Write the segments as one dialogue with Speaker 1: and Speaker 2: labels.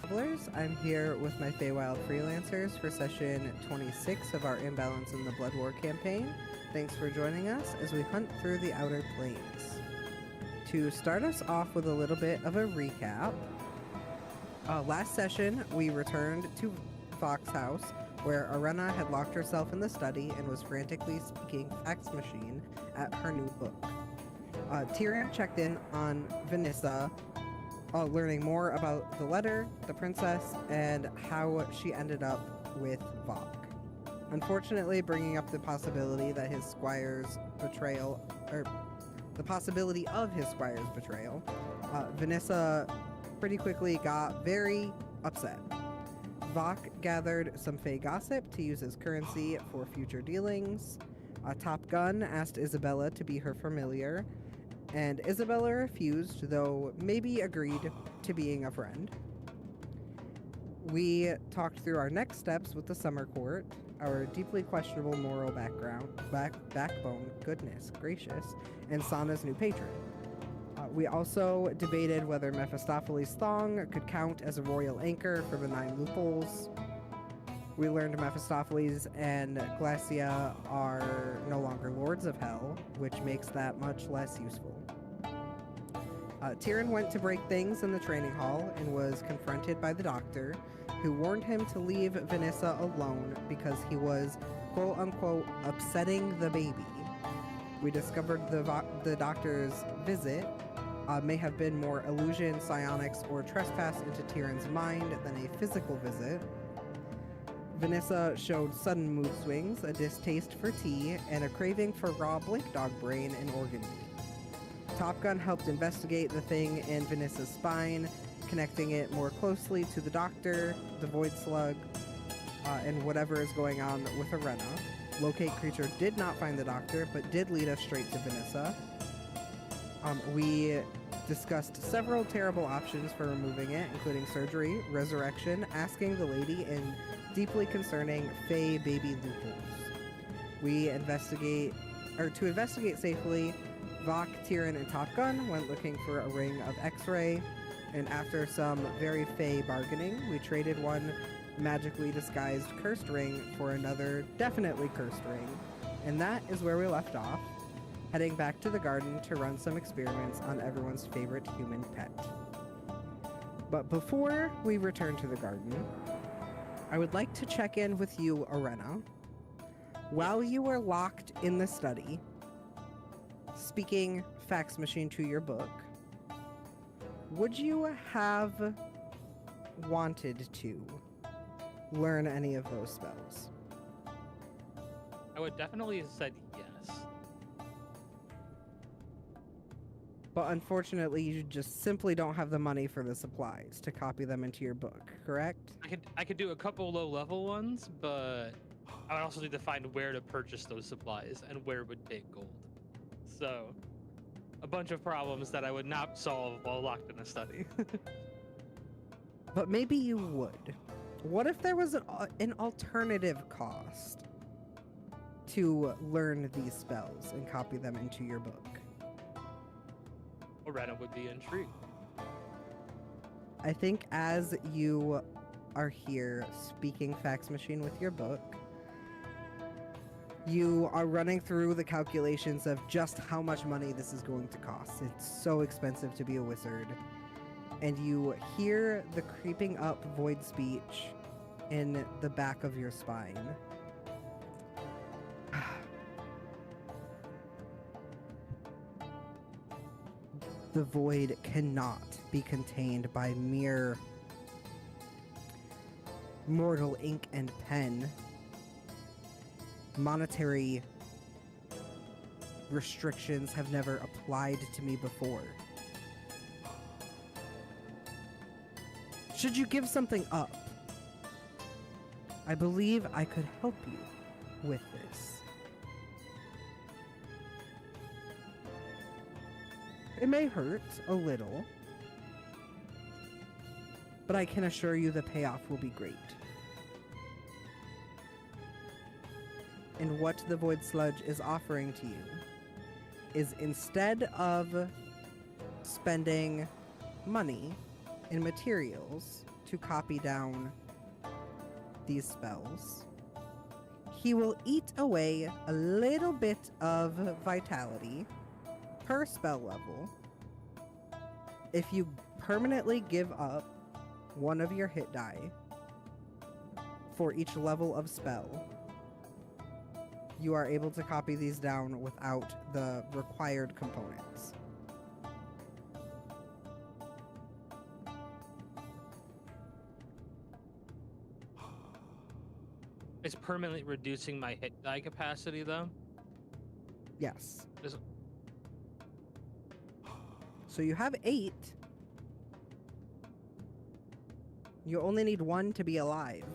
Speaker 1: travelers. I'm here with my Feywild freelancers for session 26 of our Imbalance in the Blood War campaign. Thanks for joining us as we hunt through the Outer Plains. To start us off with a little bit of a recap, last session we returned to Fox House, where Arena had locked herself in the study and was frantically speaking fax machine at her new book. Tyrion checked in on Vanessa, learning more about the letter, the princess, and how she ended up with Vok. Unfortunately, bringing up the possibility that his squire's betrayal, or the possibility of his squire's betrayal, Vanessa pretty quickly got very upset. Vok gathered some Fey gossip to use as currency for future dealings. Top Gun asked Isabella to be her familiar, and Isabella refused, though maybe agreed to being a friend. We talked through our next steps with the Summer Court, our deeply questionable moral backbone, goodness gracious, and Sana's new patron. We also debated whether Mephistopheles' thong could count as a royal anchor for the 9 loopholes. We learned Mephistopheles and Glacia are no longer lords of hell, which makes that much less useful. Tyrion went to break things in the training hall and was confronted by the doctor, who warned him to leave Vanessa alone because he was, quote-unquote, upsetting the baby. We discovered the doctor's visit may have been more illusion, psionics, or trespass into Tyrion's mind than a physical visit. Vanessa showed sudden mood swings, a distaste for tea, and a craving for raw blink dog brain and organ meat. Top Gun helped investigate the thing in Vanessa's spine, connecting it more closely to the doctor, the Void Slug, and whatever is going on with Arena. Locate Creature did not find the doctor, but did lead us straight to Vanessa. We discussed several terrible options for removing it, including surgery, resurrection, asking the lady, and deeply concerning Fey baby loopholes. To investigate safely, Vok, Tyrion, and Top Gun went looking for a ring of X-ray, and after some very Fey bargaining, we traded one magically disguised cursed ring for another definitely cursed ring, and that is where we left off, heading back to the garden to run some experiments on everyone's favorite human pet. But before we return to the garden, I would like to check in with you, Arena. While you were locked in the study, speaking fax machine to your book, would you have wanted to learn any of those spells?
Speaker 2: I would definitely have said yes.
Speaker 1: But unfortunately, you just simply don't have the money for the supplies to copy them into your book, correct?
Speaker 2: I could do a couple low-level ones, but I would also need to find where to purchase those supplies and where it would take gold. So, a bunch of problems that I would not solve while locked in a study.
Speaker 1: But maybe you would. What if there was an alternative cost to learn these spells and copy them into your book?
Speaker 2: Arena would be intrigued.
Speaker 1: I think as you are here speaking fax machine with your book, you are running through the calculations of just how much money this is going to cost. It's so expensive to be a wizard. And you hear the creeping up void speech in the back of your spine. The void cannot be contained by mere mortal ink and pen. Monetary restrictions have never applied to me before. Should you give something up? I believe I could help you with this. It may hurt a little, but I can assure you the payoff will be great. And what the Void Sludge is offering to you is, instead of spending money in materials to copy down these spells. He will eat away a little bit of vitality per spell level. If you permanently give up one of your hit die for each level of spell, you are able to copy these down without the required components.
Speaker 2: It's permanently reducing my hit die capacity, though.
Speaker 1: Yes.
Speaker 2: Is-
Speaker 1: So you have 8. You only need 1 to be alive.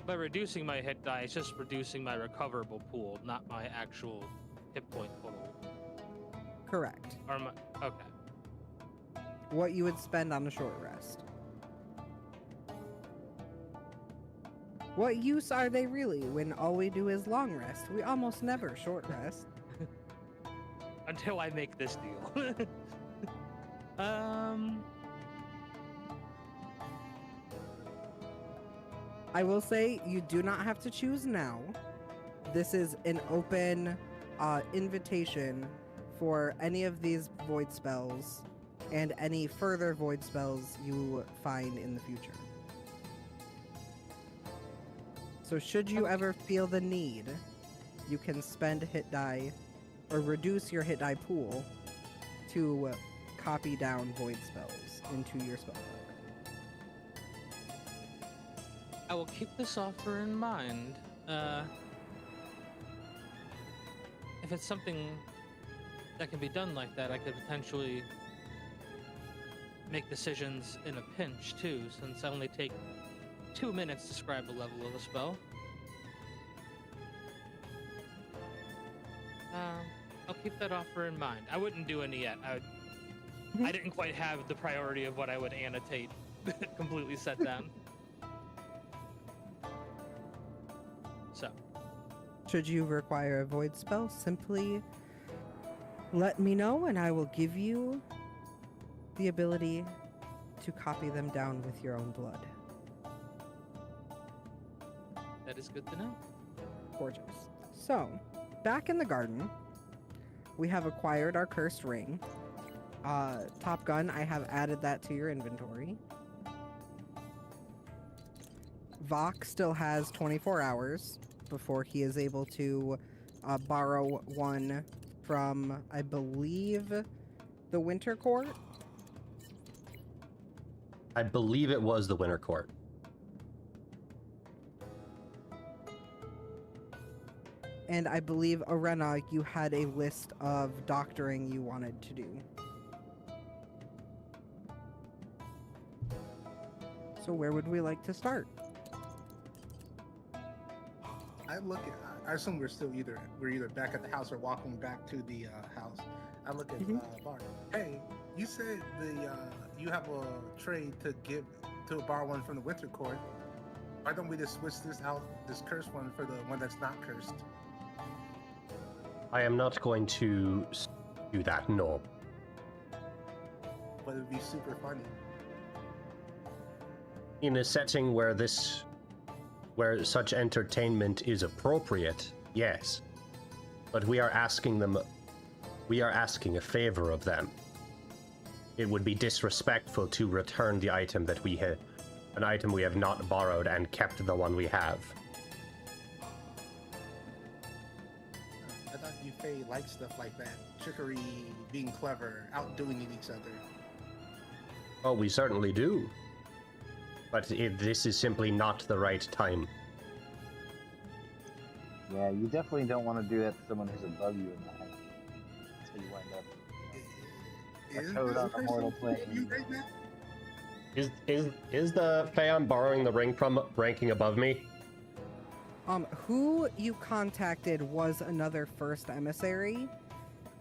Speaker 2: By reducing my hit die, it's just reducing my recoverable pool, not my actual hit point total.
Speaker 1: Correct.
Speaker 2: Or my, okay.
Speaker 1: What you would spend on a short rest. What use are they really when all we do is long rest? We almost never short rest.
Speaker 2: Until I make this deal.
Speaker 1: I will say you do not have to choose now. This is an open invitation for any of these void spells and any further void spells you find in the future. So should you ever feel the need, you can spend hit die or reduce your hit die pool to copy down void spells into your spell book.
Speaker 2: I will keep this offer in mind. If it's something that can be done like that, I could potentially make decisions in a pinch too, since I only take 2 minutes to describe the level of a spell. I'll keep that offer in mind. I wouldn't do any yet. I didn't quite have the priority of what I would annotate completely set down. So,
Speaker 1: Should you require a void spell, simply let me know and I will give you the ability to copy them down with your own blood.
Speaker 2: that is good to know.
Speaker 1: Gorgeous. So, back in the garden, we have acquired our cursed ring. Top Gun, I have added that to your inventory. Vok still has 24 hours before he is able to borrow one from, I believe, the Winter Court.
Speaker 3: I believe it was the Winter Court.
Speaker 1: And I believe, Arena, you had a list of doctoring you wanted to do. So where would we like to start?
Speaker 4: I assume we're either back at the house or walking back to the house. I look at Bart. Hey, you said you have a trade to borrow one from the Winter Court. Why don't we just switch this cursed one for the one that's not cursed?
Speaker 3: I am not going to do that, no.
Speaker 4: But it'd be super funny.
Speaker 3: In a setting where such entertainment is appropriate, yes. But we are asking a favor of them. It would be disrespectful to return the item that an item we have not borrowed and kept the one we have.
Speaker 4: I thought you Fae liked stuff like that. Trickery, being clever, outdoing each other.
Speaker 3: Oh, we certainly do. But this is simply not the right time.
Speaker 5: Yeah, you definitely don't want to do that to someone who's above you in that. That's how you wind up. A toad on a mortal plane.
Speaker 4: Right now?
Speaker 3: Is the Fae I'm borrowing the ring from ranking above me?
Speaker 1: Who you contacted was another first emissary.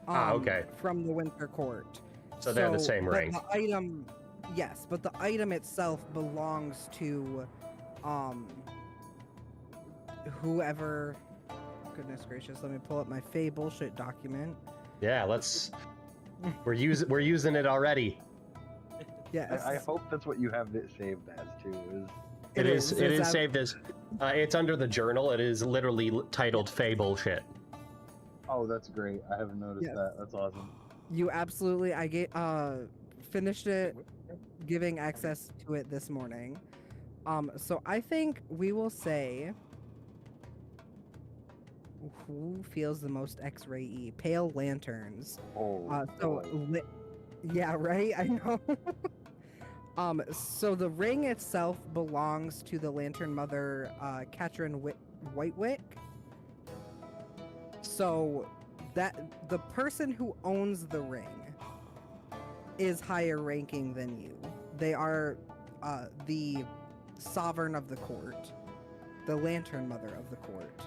Speaker 3: Okay.
Speaker 1: From the Winter Court.
Speaker 3: So they're the same
Speaker 1: but
Speaker 3: ring.
Speaker 1: The item, yes, but the item itself belongs to, whoever. Goodness gracious, let me pull up my Fae bullshit document.
Speaker 3: Yeah, let's We're using it already.
Speaker 1: Yes.
Speaker 5: I hope that's what you have it saved as too. Is
Speaker 3: It is
Speaker 1: It's
Speaker 3: saved as. It's under the journal. It is literally titled Fable shit.
Speaker 5: oh, that's great. I haven't noticed
Speaker 1: Yes.
Speaker 5: that. That's awesome.
Speaker 1: You absolutely. Finished it, giving access to it this morning. So I think we will say. Who feels the most X-ray-y? Pale lanterns.
Speaker 5: Oh,
Speaker 1: So
Speaker 5: boy.
Speaker 1: yeah, right. I know. So the ring itself belongs to the Lantern Mother, Katrin Whitewick. So that the person who owns the ring is higher ranking than you. They are the sovereign of the court, the Lantern Mother of the court.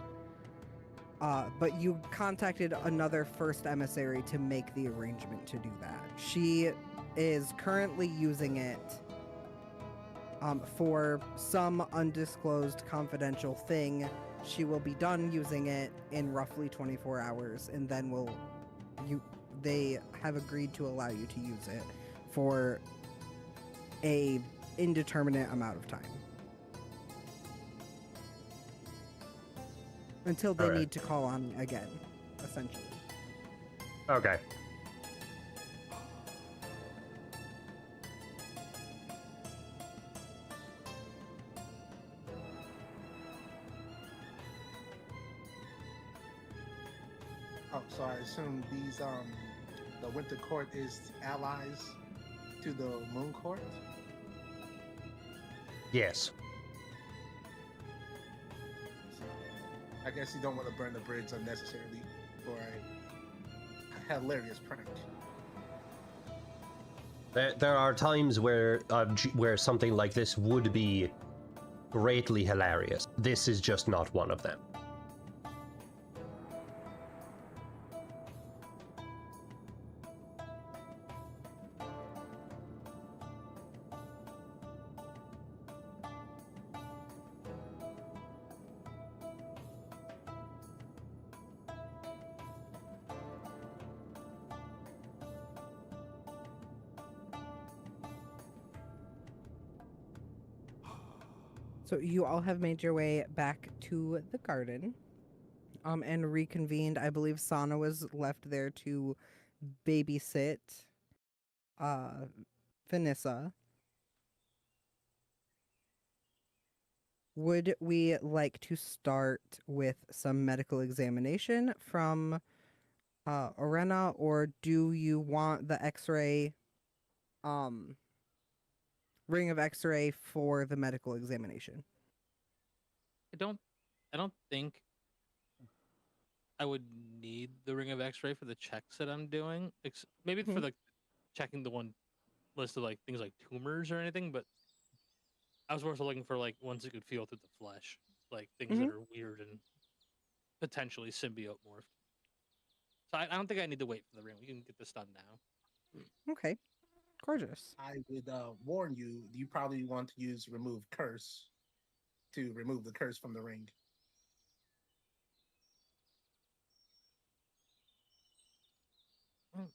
Speaker 1: But you contacted another first emissary to make the arrangement to do that. She is currently using it for some undisclosed confidential thing. She will be done using it in roughly 24 hours, and then they have agreed to allow you to use it for a indeterminate amount of time. Until they
Speaker 3: Alright.
Speaker 1: need to call on it again, essentially.
Speaker 3: Okay.
Speaker 4: Oh, so I assume these the Winter Court is allies to the Moon Court.
Speaker 3: Yes.
Speaker 4: I guess you don't want to burn the bridge unnecessarily for a hilarious prank.
Speaker 3: There are times where something like this would be greatly hilarious. This is just not one of them.
Speaker 1: So you all have made your way back to the garden, and reconvened. I believe Sana was left there to babysit, Vanessa. Would we like to start with some medical examination from Orena, or do you want the X-ray, ring of X-ray for the medical examination?
Speaker 2: I don't think I would need the ring of X-ray for the checks that I'm doing. Maybe for
Speaker 1: Mhm.
Speaker 2: like checking the one list of like things like tumors or anything, but I was more so looking for like ones that could feel through the flesh, like things that
Speaker 1: Mhm.
Speaker 2: are weird and potentially symbiote morphed. So I don't think I need to wait for the ring. We can get this done now.
Speaker 1: Okay, gorgeous.
Speaker 4: I would warn you. You probably want to use remove curse to remove the curse from the ring.
Speaker 2: Mm.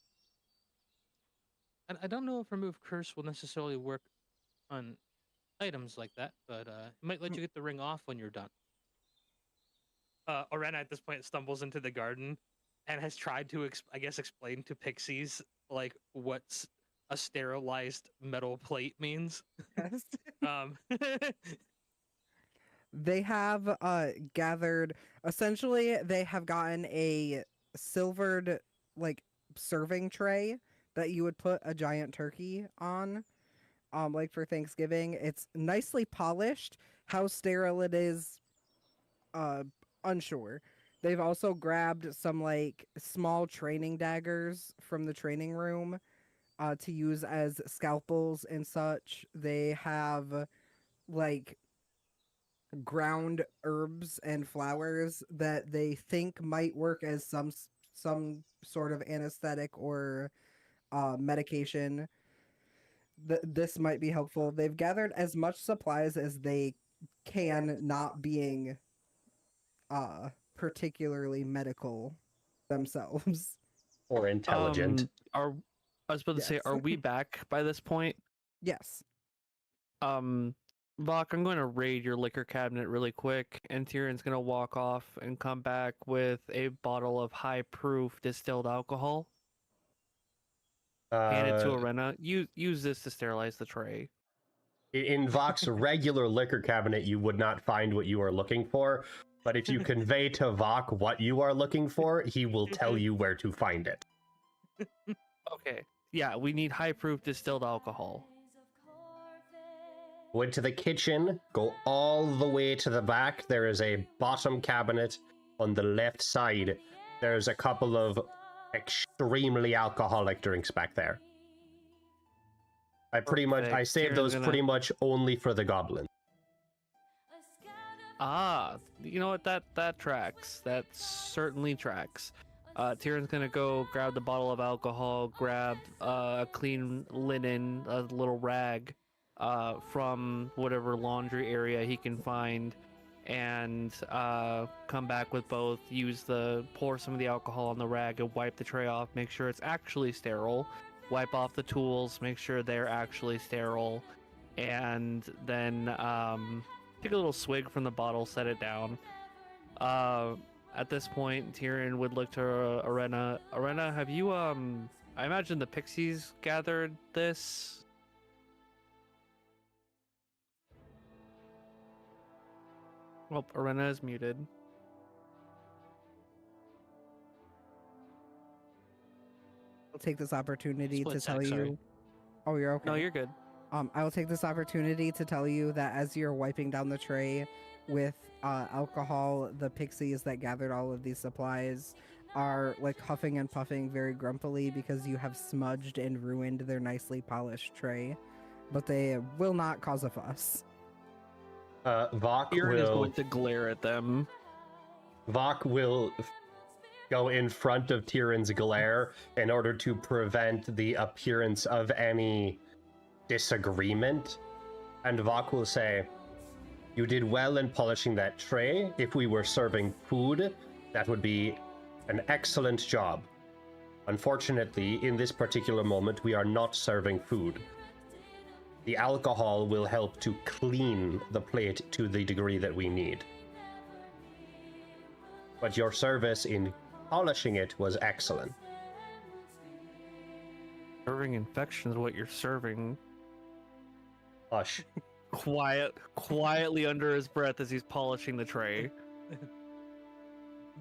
Speaker 2: I don't know if remove curse will necessarily work on items like that, but it might let you get the ring off when you're done. Orena at this point stumbles into the garden and has tried to, I guess, explain to pixies like what's a sterilized metal plate means.
Speaker 1: Yes.
Speaker 2: Um,
Speaker 1: They have gathered, essentially they have gotten a silvered like serving tray that you would put a giant turkey on, like for Thanksgiving. It's nicely polished. How sterile it is, uh unsure. They've also grabbed some like small training daggers from the training room to use as scalpels and such. They have like ground herbs and flowers that they think might work as some sort of anesthetic or medication. This might be helpful. They've gathered as much supplies as they can, not being particularly medical themselves.
Speaker 3: Or intelligent.
Speaker 6: I was about to say,
Speaker 1: Yes.
Speaker 6: are we back by this point?
Speaker 1: Yes.
Speaker 6: Vok, I'm going to raid your liquor cabinet really quick, and Tyrion's going to walk off and come back with a bottle of high proof distilled alcohol. Hand it to Arena. Use this to sterilize the tray.
Speaker 3: In Vok's regular liquor cabinet, you would not find what you are looking for. But if you convey to Vok what you are looking for, he will tell you where to find it.
Speaker 6: Okay. Yeah, we need high proof distilled alcohol.
Speaker 3: Go into the kitchen, go all the way to the back. There is a bottom cabinet on the left side. There's a couple of extremely alcoholic drinks back there. I saved those pretty much only for the goblin.
Speaker 6: Ah, you know what? That tracks. That certainly tracks. Tyrion's gonna go grab the bottle of alcohol, grab a clean linen, a little rag, from whatever laundry area he can find, and come back with both. Pour some of the alcohol on the rag and wipe the tray off. Make sure it's actually sterile. Wipe off the tools. Make sure they're actually sterile, and then take a little swig from the bottle. Set it down. At this point, Tyrion would look to Arena. Arena, have you I imagine the pixies gathered this. Well, Arena is muted.
Speaker 1: I'll take this opportunity
Speaker 2: Split
Speaker 1: to tell
Speaker 2: sec, sorry.
Speaker 1: you. Oh, you're okay.
Speaker 6: No, you're good.
Speaker 1: I will take this opportunity to tell you that as you're wiping down the tray with alcohol, the pixies that gathered all of these supplies are like huffing and puffing very grumpily because you have smudged and ruined their nicely polished tray, but they will not cause a fuss.
Speaker 3: Vok
Speaker 6: Tyrion is
Speaker 3: will
Speaker 6: going to glare at them.
Speaker 3: Go in front of Tyrion's glare in order to prevent the appearance of any disagreement. And Vok will say, "You did well in polishing that tray. If we were serving food, that would be an excellent job. Unfortunately, in this particular moment, we are not serving food. The alcohol will help to clean the plate to the degree that we need. But your service in polishing it was excellent."
Speaker 6: Serving infection is what you're serving.
Speaker 3: Hush.
Speaker 6: Quietly under his breath as he's polishing the tray.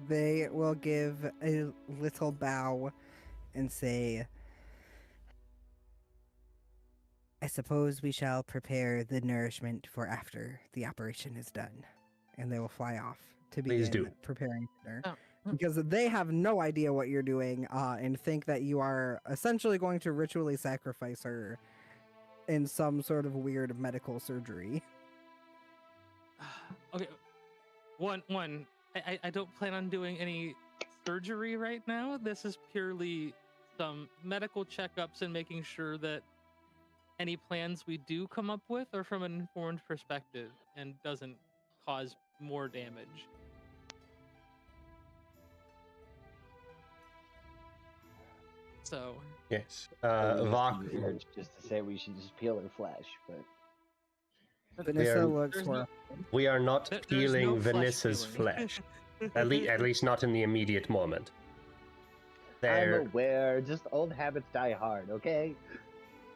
Speaker 1: They will give a little bow and say, "I suppose we shall prepare the nourishment for after the operation is done." And they will fly off to
Speaker 3: Please
Speaker 1: begin
Speaker 3: do.
Speaker 1: preparing dinner.
Speaker 2: Oh.
Speaker 1: Because they have no idea what you're doing and think that you are essentially going to ritually sacrifice her in some sort of weird medical surgery.
Speaker 2: Okay, one. I don't plan on doing any surgery right now. This is purely some medical checkups and making sure that any plans we do come up with are from an informed perspective and doesn't cause more damage. So
Speaker 3: Yes.
Speaker 5: Maybe just
Speaker 3: Vok,
Speaker 5: the urge just to say we should just peel her flesh, but
Speaker 1: Vanessa
Speaker 3: are-
Speaker 1: looks
Speaker 2: There's
Speaker 1: for
Speaker 2: no-
Speaker 3: we are not
Speaker 2: there's
Speaker 3: peeling
Speaker 2: no flesh
Speaker 3: Vanessa's
Speaker 2: peeling.
Speaker 3: flesh. At least not in the immediate moment. There.
Speaker 5: I'm aware. Just old habits die hard. Okay.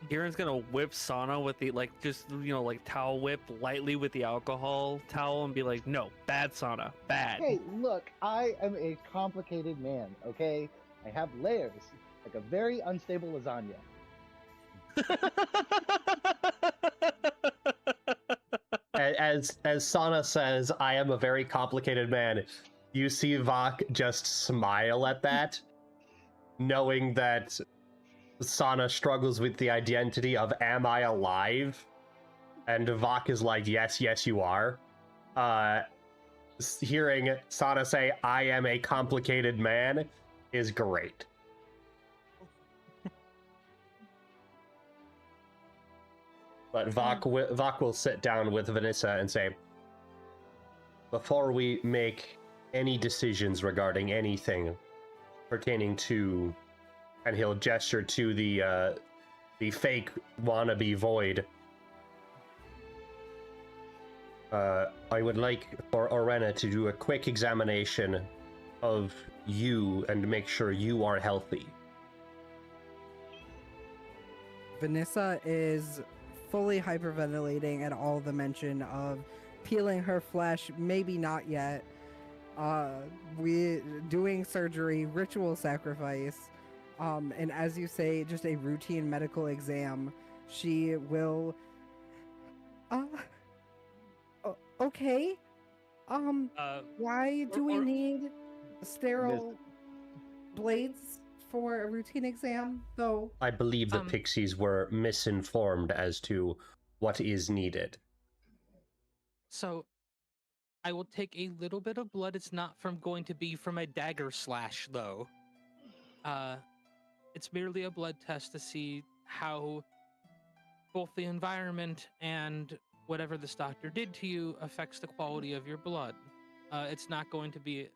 Speaker 6: Kieran's gonna whip Sana with the towel whip lightly with the alcohol towel and be like, "No, bad Sana, bad."
Speaker 5: Hey, look, I am a complicated man. Okay, I have layers, like a very unstable lasagna.
Speaker 3: As Sana says, "I am a very complicated man," you see Vok just smile at that, knowing that Sana struggles with the identity of "Am I alive?" And Vok is like, yes, you are. Hearing Sana say, "I am a complicated man," is great. But Vok will sit down with Vanessa and say, "Before we make any decisions regarding anything pertaining to And he'll gesture to the fake wannabe void. I would like for Orena to do a quick examination of you and make sure you are healthy.
Speaker 1: Vanessa is fully hyperventilating at all the mention of peeling her flesh, maybe not yet. We doing surgery, ritual sacrifice, and as you say, just a routine medical exam. She will. Okay. Why do we
Speaker 2: or-
Speaker 1: need sterile blades for a routine exam, though?
Speaker 3: I believe the pixies were misinformed as to what is needed.
Speaker 2: So, I will take a little bit of blood. It's not going to be from a dagger slash, though. It's merely a blood test to see how both the environment and whatever this doctor did to you affects the quality of your blood. It's not going to be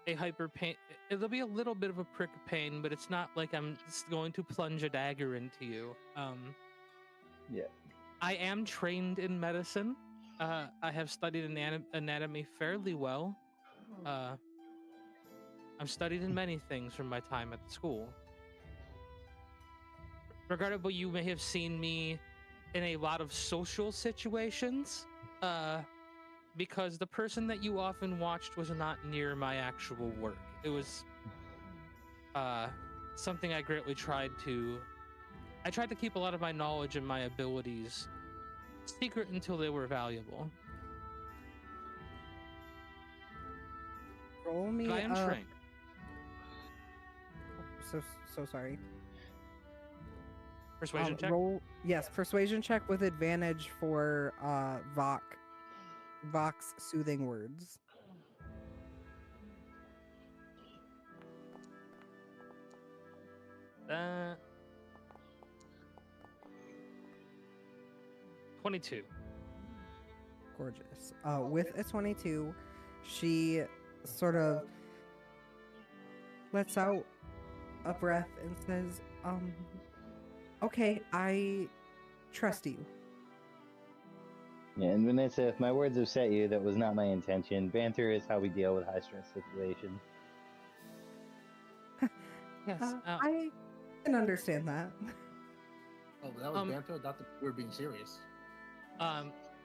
Speaker 2: a hyper pain. It'll be a little bit of a prick of pain, but it's not like I'm going to plunge a dagger into you.
Speaker 5: Yeah.
Speaker 2: I am trained in medicine. I have studied anatomy fairly well. I've studied in many things from my time at the school. Regardless, you may have seen me in a lot of social situations, because the person that you often watched was not near my actual work. It was something I greatly tried to keep a lot of my knowledge and my abilities secret until they were valuable.
Speaker 1: Roll me.
Speaker 2: But I am trained.
Speaker 1: So sorry.
Speaker 2: Persuasion check?
Speaker 1: Yes, persuasion check with advantage for Vox soothing words.
Speaker 2: Uh, 22.
Speaker 1: Gorgeous. With a 22, she sort of lets out a breath and says, okay, I trust you.
Speaker 5: Yeah, and Vanessa, if my words upset you, that was not my intention. Banter is how we deal with high-stress situations.
Speaker 2: Yes.
Speaker 1: I can understand that.
Speaker 4: Oh, that was banter. I thought we were being serious.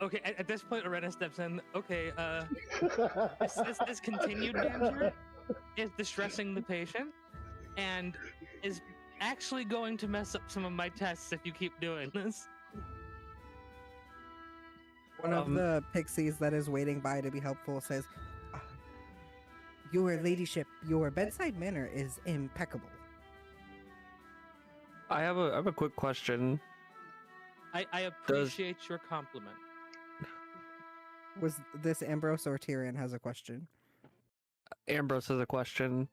Speaker 2: Okay, at this point, Orena steps in. Okay, this continued banter is distressing the patient and is actually going to mess up some of my tests if you keep doing this.
Speaker 1: One of the pixies that is waiting by to be helpful says, your ladyship, your bedside manner is impeccable.
Speaker 6: I have a quick question.
Speaker 2: I appreciate your compliment.
Speaker 1: Was this Ambrose or Tyrion has a question?
Speaker 6: Ambrose has a question.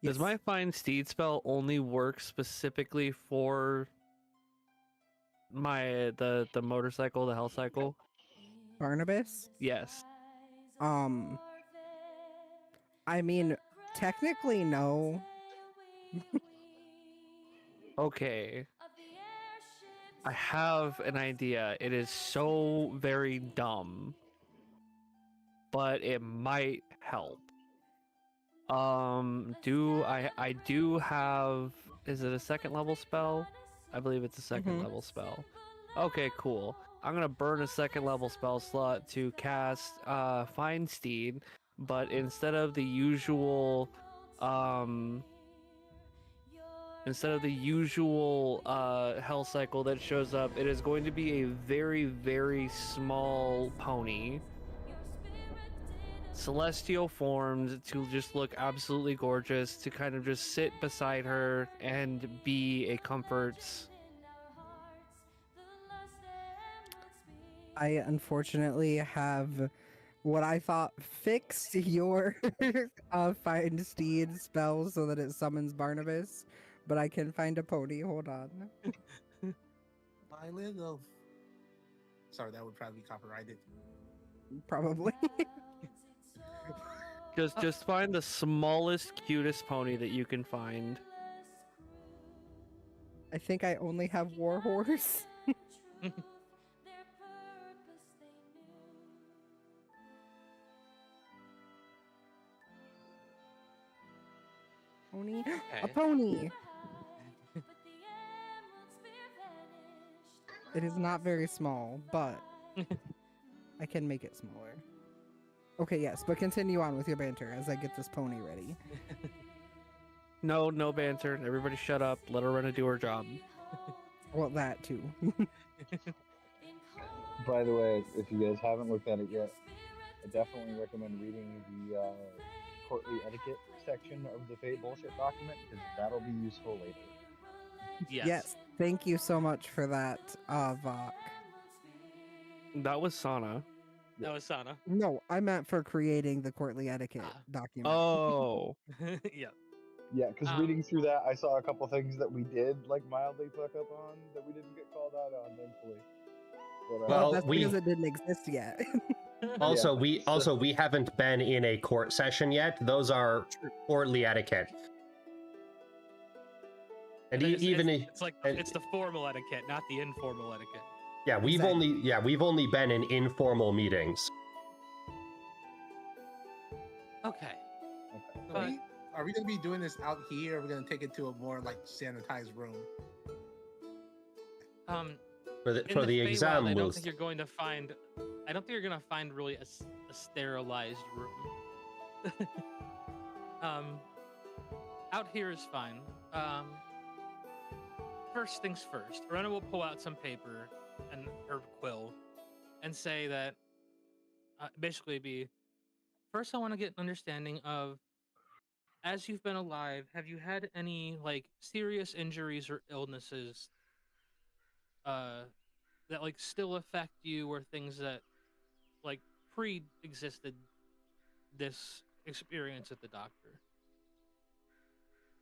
Speaker 1: Yes.
Speaker 6: Does my find steed spell only work specifically for the motorcycle, the hell cycle?
Speaker 1: Barnabas?
Speaker 6: Yes.
Speaker 1: I mean, technically no.
Speaker 6: Okay. I have an idea. It is so very dumb, but it might help. I do have, is it a second level spell? I believe it's a second level spell. Okay, cool. I'm gonna burn a second level spell slot to cast Find Steed, but instead of the usual hell cycle that shows up, it is going to be a very, very small pony. Celestial formed to just look absolutely gorgeous, to kind of just sit beside her and be a comfort.
Speaker 1: I unfortunately have what I thought fixed your find steed spell so that it summons Barnabas, but I can find a pony. Hold on.
Speaker 4: My little. Sorry, that would probably be copyrighted.
Speaker 1: Probably.
Speaker 6: Just find the smallest, cutest pony that you can find.
Speaker 1: I think I only have Warhorse. Pony? A
Speaker 2: Okay.
Speaker 1: pony! It is not very small, but I can make it smaller. Okay, yes, but continue on with your banter as I get this pony ready.
Speaker 6: No banter. Everybody shut up. Let her run and do her job.
Speaker 1: Well, that too.
Speaker 5: By the way, if you guys haven't looked at it yet, I definitely recommend reading the courtly etiquette section of the Fate bullshit document because that'll be useful later.
Speaker 2: Yes.
Speaker 1: Thank you so much for that, Vok.
Speaker 6: That was Sana.
Speaker 2: That was Sana.
Speaker 1: No, I meant for creating the courtly etiquette
Speaker 2: Ah.
Speaker 1: document.
Speaker 6: Oh.
Speaker 2: Yeah.
Speaker 5: Yeah, because reading through that, I saw a couple things that we did like mildly fuck up on that we didn't get called out on, thankfully. But,
Speaker 3: Well,
Speaker 1: that's
Speaker 3: we-
Speaker 1: because it didn't exist yet.
Speaker 3: Also,
Speaker 5: Yeah,
Speaker 3: we haven't been in a court session yet. Those are courtly etiquette. And
Speaker 2: it's like it's the formal etiquette, not the informal etiquette.
Speaker 3: yeah, we've only been in informal meetings.
Speaker 2: Okay.
Speaker 5: okay.
Speaker 4: Are we gonna be doing this out here? Or are we gonna take it to a more like sanitized room?
Speaker 3: For the
Speaker 2: Feywild,
Speaker 3: exam,
Speaker 2: I don't
Speaker 3: we'll
Speaker 2: think you're going to find. I don't think you're going to find really a sterilized room. Out here is fine. First things first. Rena will pull out some paper and her quill, and say that basically be. First, I want to get an understanding of, as you've been alive, have you had any like serious injuries or illnesses? That like still affect you, or things that like pre-existed this experience at the doctor,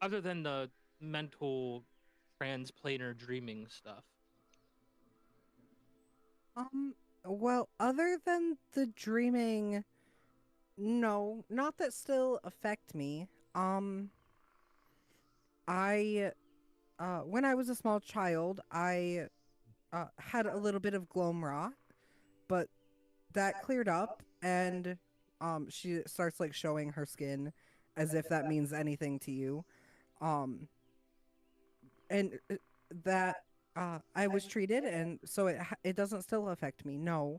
Speaker 2: other than the mental transplanar dreaming stuff.
Speaker 1: Well, other than the dreaming, no, not that still affect me. I when I was a small child, I had a little bit of gloam rot, but that cleared up, and she starts like showing her skin as if that means anything to you. And that I was treated, and so it doesn't still affect me. No.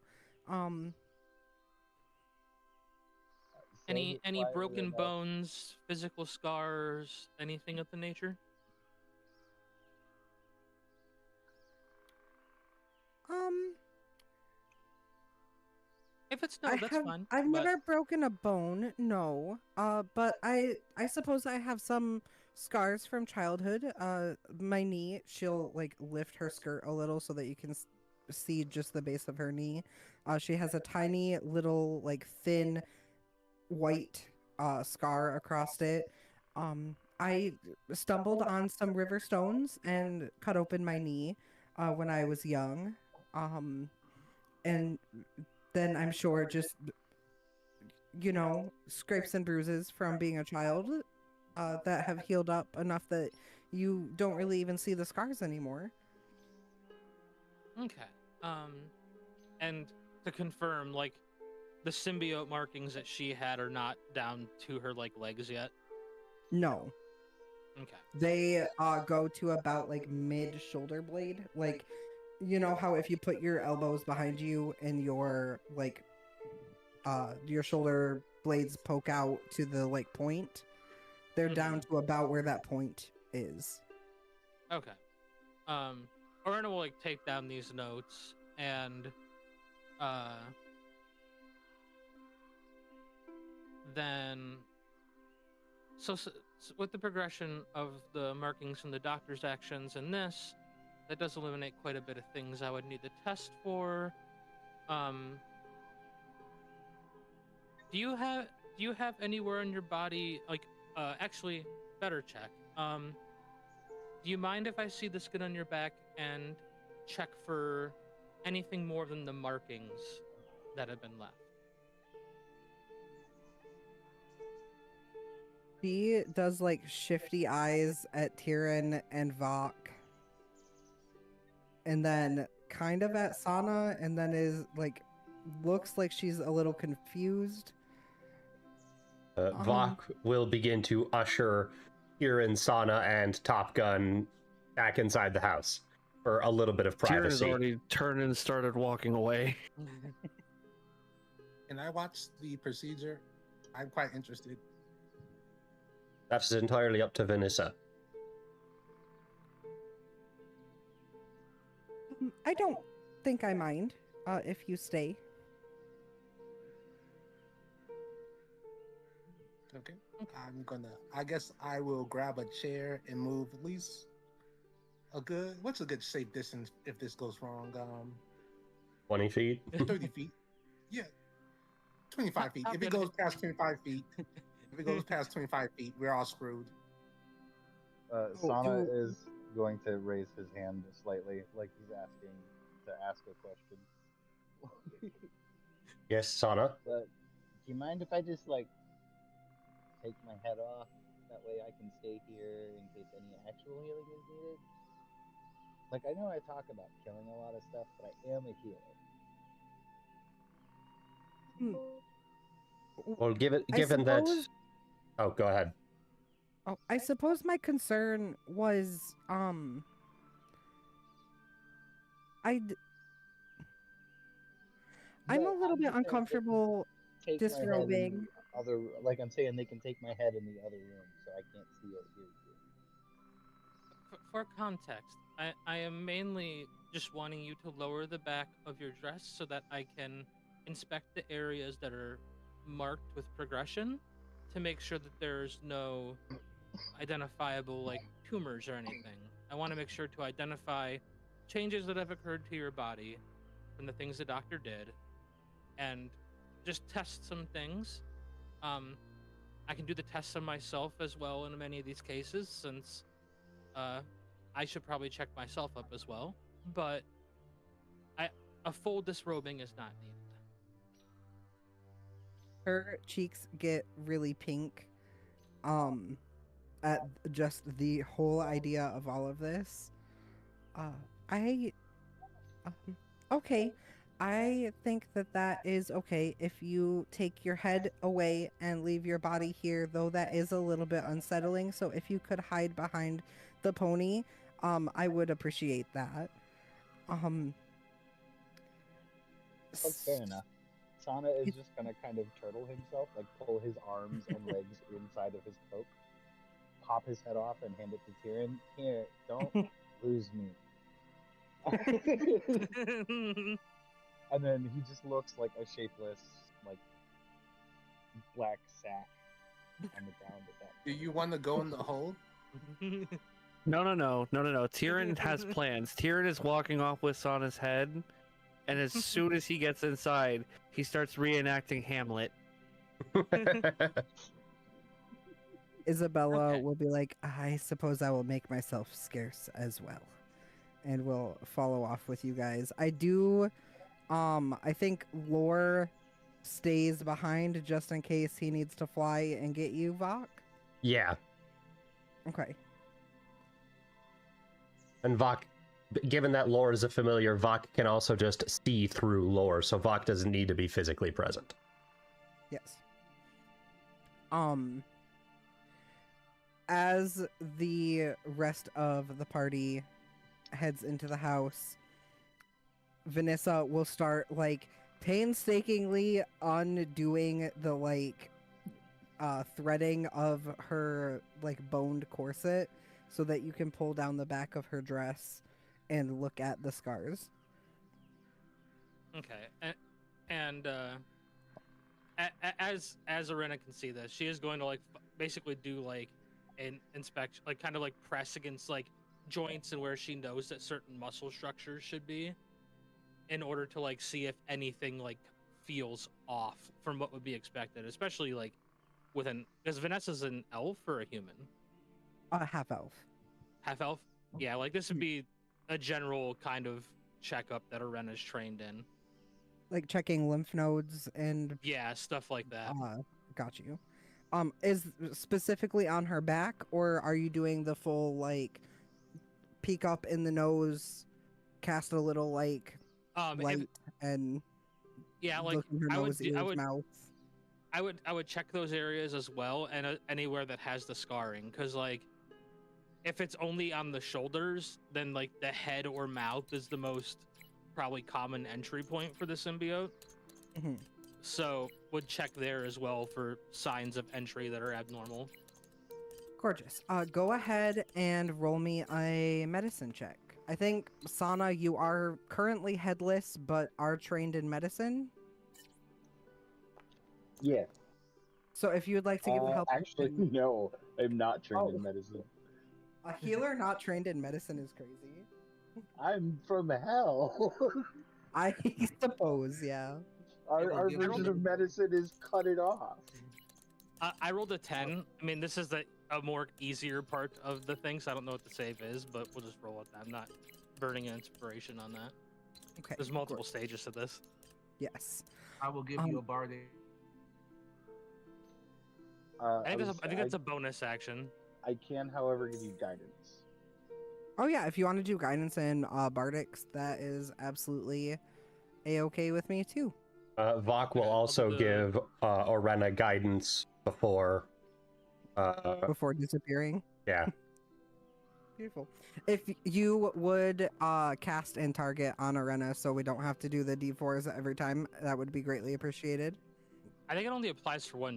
Speaker 2: Any broken bones, physical scars, anything of the nature? If it's no, that's fine.
Speaker 1: I've
Speaker 2: but-
Speaker 1: never broken a bone, no. But I suppose I have some scars from childhood. My knee, she'll like lift her skirt a little so that you can see just the base of her knee. She has a tiny little like thin white scar across it. I stumbled on some river stones and cut open my knee when I was young. And then I'm sure just, scrapes and bruises from being a child that have healed up enough that you don't really even see the scars anymore.
Speaker 2: Okay. And to confirm, like, the symbiote markings that she had are not down to her like legs yet.
Speaker 1: No.
Speaker 2: Okay.
Speaker 1: They go to about like mid shoulder blade. Like, you know how if you put your elbows behind you and your like your shoulder blades poke out to the like point, they're down to about where that point is.
Speaker 2: Okay. Orna will like take down these notes and then so with the progression of the markings from the doctor's actions and this, that does eliminate quite a bit of things I would need to test for. Do you have anywhere on your body like actually better check. Do you mind if I see the skin on your back and check for anything more than the markings that have been left?
Speaker 1: She does like shifty eyes at Tyrion and Vok. and then kind of at Sana, and then is like, looks like she's a little confused.
Speaker 3: Vok will begin to usher Kieran, Sana, and Top Gun back inside the house for a little bit of
Speaker 6: Tyrion has
Speaker 3: privacy.
Speaker 6: already turned and started walking away.
Speaker 4: Can I watch the procedure? I'm quite interested.
Speaker 3: That's entirely up to Vanessa.
Speaker 1: I don't think I mind if you stay.
Speaker 4: Okay. I guess I will grab a chair and move at least what's a good safe distance if this goes wrong?
Speaker 3: 20 feet.
Speaker 4: 30 feet. Yeah. 25 feet. If it goes past 25 feet, we're all screwed.
Speaker 5: Sana is going to raise his hand slightly, like he's asking to ask a question.
Speaker 3: Yes, Sana.
Speaker 5: But do you mind if I just take my head off? That way I can stay here in case any actual healing is needed. I know I talk about killing a lot of stuff, but I am a healer.
Speaker 3: Well, given
Speaker 1: suppose...
Speaker 3: that... Oh, go ahead.
Speaker 1: Oh, I suppose my concern was, I'm a little bit uncomfortable disrobing.
Speaker 5: I'm saying they can take my head in the other room, so I can't see or hear you.
Speaker 2: For context, I am mainly just wanting you to lower the back of your dress so that I can inspect the areas that are marked with progression to make sure that there's no identifiable tumors or anything. I want to make sure to identify changes that have occurred to your body from the things the doctor did and just test some things. I can do the tests on myself as well in many of these cases, since I should probably check myself up as well, but a full disrobing is not needed.
Speaker 1: Her cheeks get really pink at just the whole idea of all of this. Okay. I think that is okay if you take your head away and leave your body here, though that is a little bit unsettling. So if you could hide behind the pony, I would appreciate that.
Speaker 5: That's fair enough. Sana is just gonna kind of turtle himself, pull his arms and legs inside of his cloak, pop his head off, and hand it to Tyrion. Here, don't lose me. And then he just looks like a shapeless, black sack on the ground at that point.
Speaker 4: Do you want to go in the hole?
Speaker 6: No. Tyrion has plans. Tyrion is walking off with Sana's head, and as soon as he gets inside, he starts reenacting Hamlet.
Speaker 1: Isabella will be like, I suppose I will make myself scarce as well. And we'll follow off with you guys. I think Lore stays behind just in case he needs to fly and get you, Vok.
Speaker 3: Yeah.
Speaker 1: Okay.
Speaker 3: And Vok, given that Lore is a familiar, Vok can also just see through Lore, so Vok doesn't need to be physically present.
Speaker 1: Yes. As the rest of the party heads into the house, Vanessa will start painstakingly undoing the threading of her boned corset so that you can pull down the back of her dress and look at the scars.
Speaker 2: Okay, and as Arena can see this, she is going to basically do an inspection, kind of press against joints and where she knows that certain muscle structures should be, in order to see if anything feels off from what would be expected, especially because Vanessa's an elf or a human?
Speaker 1: Half elf.
Speaker 2: Half elf? Yeah, this would be a general kind of checkup that Arena's trained in.
Speaker 1: Checking lymph nodes and...
Speaker 2: Yeah, stuff like that.
Speaker 1: Got you. Is specifically on her back, or are you doing the full, peek up in the nose cast a little like
Speaker 2: If,
Speaker 1: light and
Speaker 2: yeah, like
Speaker 1: look in her
Speaker 2: I
Speaker 1: nose,
Speaker 2: would,
Speaker 1: ears, mouth.
Speaker 2: I would check those areas as well, and anywhere that has the scarring, because like if it's only on the shoulders, then like the head or mouth is the most probably common entry point for the symbiote.
Speaker 1: Mhm.
Speaker 2: So would check there as well for signs of entry that are abnormal.
Speaker 1: Gorgeous. Go ahead and roll me a medicine check. I think, Sana, you are currently headless, but are trained in medicine.
Speaker 5: Yeah.
Speaker 1: So if you would like to give help, you
Speaker 5: Actually,
Speaker 1: can-
Speaker 5: no, I'm not trained
Speaker 1: Oh.
Speaker 5: in medicine.
Speaker 1: a healer not trained in medicine is crazy.
Speaker 5: I'm from hell.
Speaker 1: I suppose, yeah.
Speaker 5: Our
Speaker 4: give
Speaker 5: version
Speaker 4: you-
Speaker 5: of medicine is cut it off.
Speaker 2: I rolled a 10. I mean, this is a more easier part of the thing, so I don't know what the save is, but we'll just roll with that. I'm not burning inspiration on that.
Speaker 1: Okay.
Speaker 2: There's multiple stages to this.
Speaker 1: Yes.
Speaker 4: I will give you a bardic.
Speaker 2: I think that's a bonus action.
Speaker 5: I can, however, give you guidance.
Speaker 1: Oh yeah, if you want to do guidance and Bardics, that is absolutely a-okay with me too.
Speaker 3: Vok will
Speaker 2: Okay,
Speaker 3: also
Speaker 2: the-
Speaker 3: give Orena guidance before.
Speaker 1: Before disappearing.
Speaker 3: Yeah.
Speaker 1: Beautiful. If you would cast and target on Arena so we don't have to do the D4s every time, that would be greatly appreciated.
Speaker 2: I think it only applies for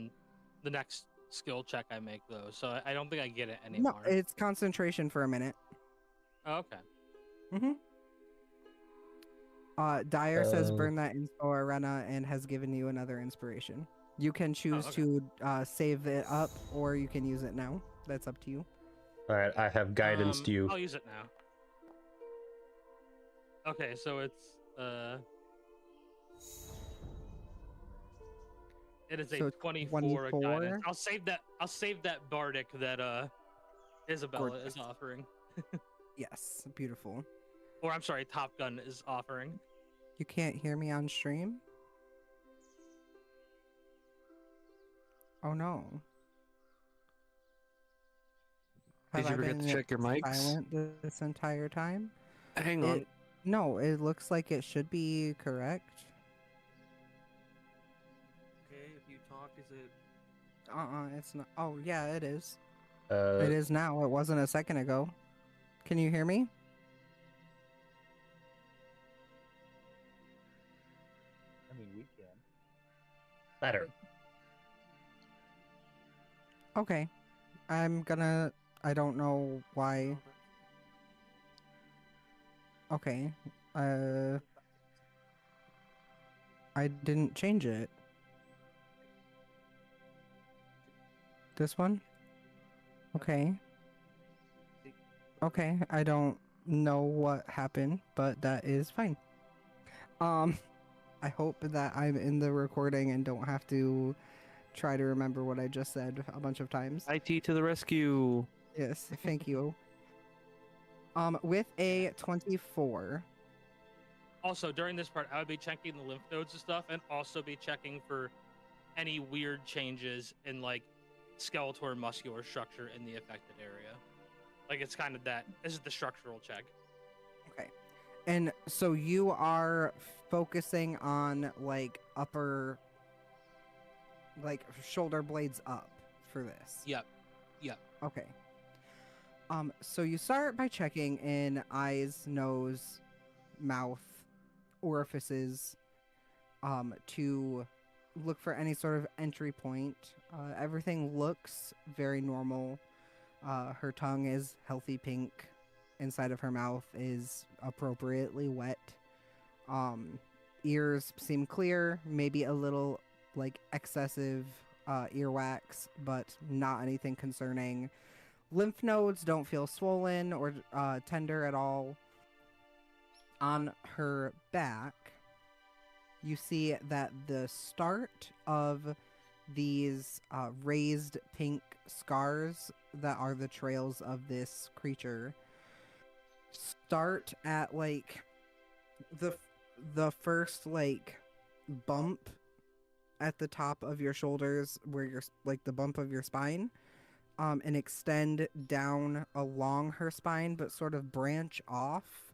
Speaker 2: the next skill check I make, though, so I don't think I get it anymore.
Speaker 1: No, it's concentration for a minute.
Speaker 2: Oh, okay.
Speaker 1: Mm-hmm. Dyer says
Speaker 3: Oh.
Speaker 1: burn that info Arena and has given you another inspiration. You can choose
Speaker 2: okay.
Speaker 1: to save it up or you can use it now. That's up to you.
Speaker 3: All right, I have guidance to you.
Speaker 2: I'll use it now. Okay, so it's it is
Speaker 1: So
Speaker 2: a 24
Speaker 1: 24?
Speaker 2: guidance. I'll save that bardic that Isabella is
Speaker 1: Gorgeous.
Speaker 2: offering.
Speaker 1: Yes, beautiful.
Speaker 2: Or I'm sorry, Top Gun is offering.
Speaker 1: You can't hear me on stream? Oh no.
Speaker 6: Did
Speaker 1: Have
Speaker 6: you
Speaker 1: I
Speaker 6: forget to
Speaker 1: been
Speaker 6: check your mics?
Speaker 1: silent this entire time?
Speaker 6: Hang on.
Speaker 1: No, it looks like it should be correct.
Speaker 2: Okay, if you talk, is it?
Speaker 1: It's not. Oh, yeah, it is.
Speaker 3: Uh,
Speaker 1: It is now. It wasn't a second ago. Can you hear me?
Speaker 5: I mean, we can.
Speaker 3: better.
Speaker 1: Okay. I don't know why. Okay. I didn't change it. This one? Okay. Okay, I don't know what happened, but that is fine. I hope that I'm in the recording and don't have to try to remember what I just said a bunch of times.
Speaker 6: IT to the rescue.
Speaker 1: Yes, thank you. With a 24.
Speaker 2: Also, during this part, I would be checking the lymph nodes and stuff, and also be checking for any weird changes in like skeletal or muscular structure in the affected area. Like it's kind of that. This is the structural check.
Speaker 1: Okay. And so you are focusing on like upper, like shoulder blades up for this.
Speaker 2: Yep.
Speaker 1: Okay. So you start by checking in eyes, nose, mouth, orifices, to look for any sort of entry point. Everything looks very normal. Her tongue is healthy pink. Inside of her mouth is appropriately wet. Ears seem clear, maybe a little like excessive earwax, but not anything concerning. Lymph nodes don't feel swollen or tender at all. On her back, you see that the start of these raised pink scars that are the trails of this creature start at like the first like bump at the top of your shoulders where you're like the bump of your spine, and extend down along her spine but sort of branch off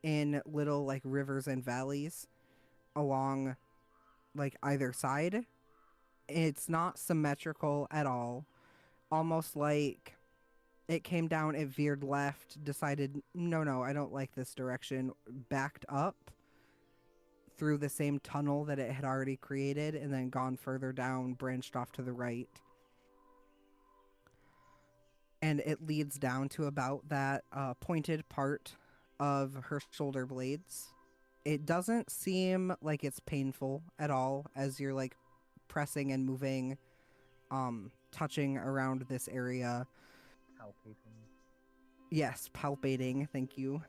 Speaker 1: in little like rivers and valleys along like either side. It's not symmetrical at all. Almost like it came down, it veered left, decided, no, I don't like this direction, backed up through the same tunnel that it had already created, and then gone further down, branched off to the right. And it leads down to about that pointed part of her shoulder blades. It doesn't seem like it's painful at all as you're like pressing and moving, touching around this area.
Speaker 5: Palpating.
Speaker 1: Yes, palpating, thank you.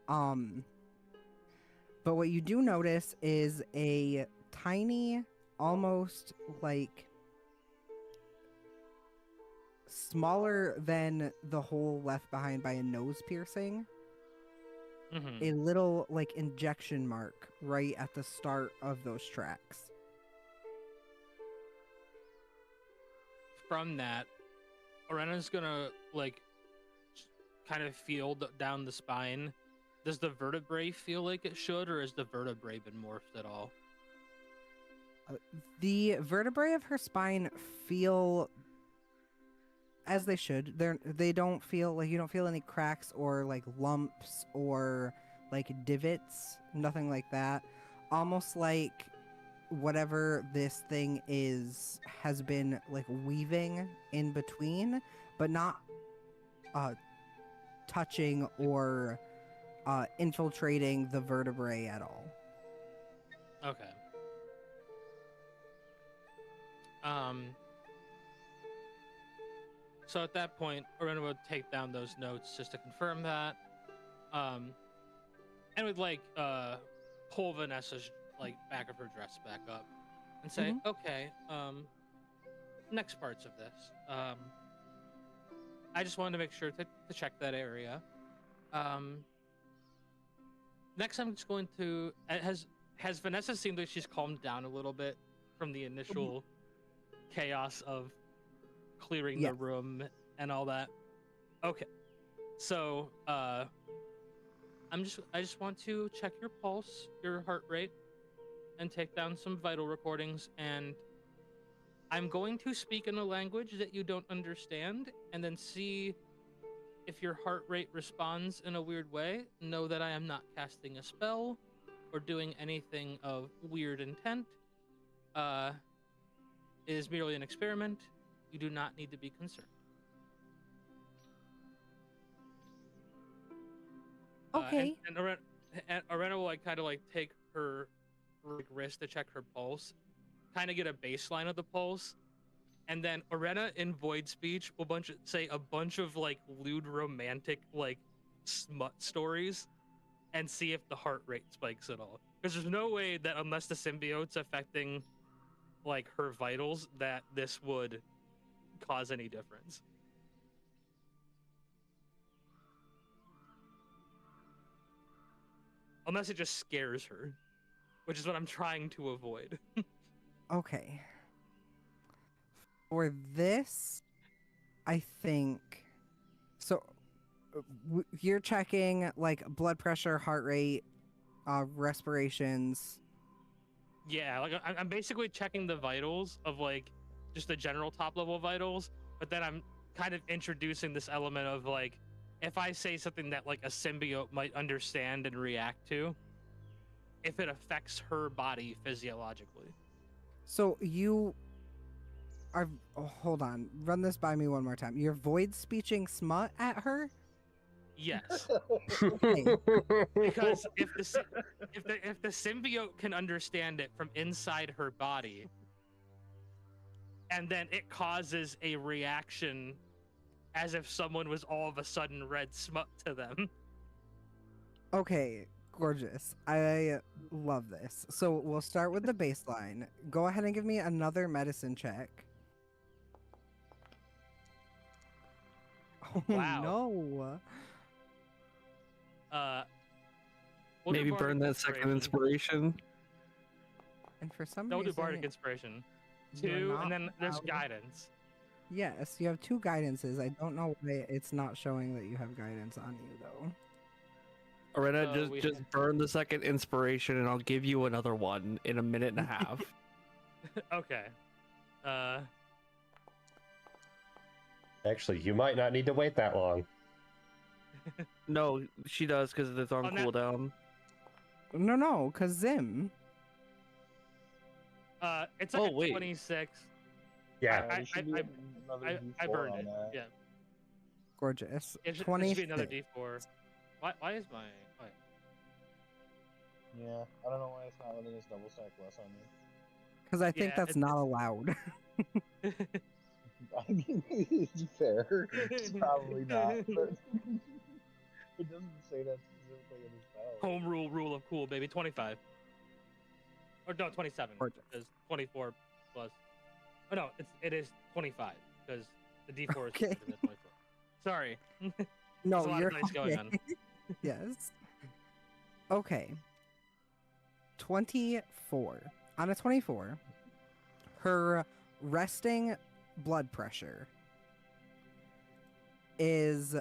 Speaker 1: But what you do notice is a tiny, almost like smaller than the hole left behind by a nose piercing, a little like injection mark right at the start of those tracks.
Speaker 2: From that, Arena's gonna like kind of feel down the spine. Does the vertebrae feel like it should, or has the vertebrae been morphed at all?
Speaker 1: The vertebrae of her spine feel as they should. They don't feel like, you don't feel any cracks or like lumps or like divots, nothing like that. Almost like whatever this thing is has been like weaving in between, but not touching or infiltrating the vertebrae at all.
Speaker 2: Okay. So at that point, Arena would take down those notes just to confirm that. And would like pull Vanessa's like back of her dress back up and say, okay, next parts of this. I just wanted to make sure to check that area. Next, I'm just going to has Vanessa seemed like she's calmed down a little bit from the initial chaos of clearing the room and all that? Okay, so I just want to check your pulse, your heart rate, and take down some vital recordings, and I'm going to speak in a language that you don't understand and then see if your heart rate responds in a weird way. Know that I am not casting a spell or doing anything of weird intent. It is merely an experiment. You do not need to be concerned.
Speaker 1: Okay.
Speaker 2: And Arena will like kind of like take her wrist to check her pulse, kind of get a baseline of the pulse, and then Arena in void speech will say a bunch of like lewd romantic like smut stories, and see if the heart rate spikes at all. Because there's no way that unless the symbiote's affecting like her vitals, that this would cause any difference. Unless it just scares her, which is what I'm trying to avoid.
Speaker 1: Okay. For this, I think so. You're checking like blood pressure, heart rate, respirations.
Speaker 2: Yeah, like I'm basically checking the vitals of like just the general top level vitals, but then I'm kind of introducing this element of like, if I say something that like a symbiote might understand and react to, if it affects her body physiologically.
Speaker 1: So you are. Oh, hold on. Run this by me one more time. You're void speeching smut at her?
Speaker 2: Yes.
Speaker 1: Okay.
Speaker 2: Because if the symbiote can understand it from inside her body, and then it causes a reaction as if someone was all of a sudden red smut to them.
Speaker 1: Okay, gorgeous. I love this. So we'll start with the baseline. Go ahead and give me another medicine check. Oh
Speaker 2: Wow.
Speaker 1: no.
Speaker 2: We'll do
Speaker 6: Maybe
Speaker 2: Bardic
Speaker 6: burn that second inspiration.
Speaker 1: And for some
Speaker 2: Don't do
Speaker 1: reason,
Speaker 2: Bardic Inspiration.
Speaker 1: you're
Speaker 2: 2,
Speaker 1: not
Speaker 2: and then there's
Speaker 1: allowed-
Speaker 2: guidance.
Speaker 1: Yes, you have 2 guidances. I don't know why it's not showing that you have guidance on you though.
Speaker 6: Arena,
Speaker 2: So we
Speaker 6: just burn the second inspiration, and I'll give you another one in a minute and a half.
Speaker 2: Okay.
Speaker 3: Actually, you might not need to wait that long.
Speaker 6: No, she does because it's on
Speaker 2: Oh, now-
Speaker 6: cooldown.
Speaker 1: No, cause Zim.
Speaker 2: It's like
Speaker 6: Oh, wait.
Speaker 2: 26.
Speaker 3: Yeah.
Speaker 5: There should be another D4
Speaker 2: I burned
Speaker 5: on
Speaker 2: it.
Speaker 5: that.
Speaker 2: Yeah.
Speaker 1: Gorgeous.
Speaker 2: It should
Speaker 1: 26.
Speaker 2: be another D4. Why is my? Why?
Speaker 5: Yeah, I don't know why it's not letting us double stack less on you.
Speaker 1: Because I think
Speaker 2: Yeah,
Speaker 1: that's not allowed.
Speaker 5: I mean, it's fair. It's probably not, but it doesn't say that specifically in his spell.
Speaker 2: Home rule of cool, baby. 25. Or no, 27.
Speaker 1: Gorgeous.
Speaker 2: Because 24 plus. Oh no, it is 25 because the D4 is
Speaker 1: Okay.
Speaker 2: 24. Sorry.
Speaker 1: No,
Speaker 2: There's a lot
Speaker 1: you're
Speaker 2: of dice going on.
Speaker 1: Yes. Okay. 24. On a 24, her resting blood pressure is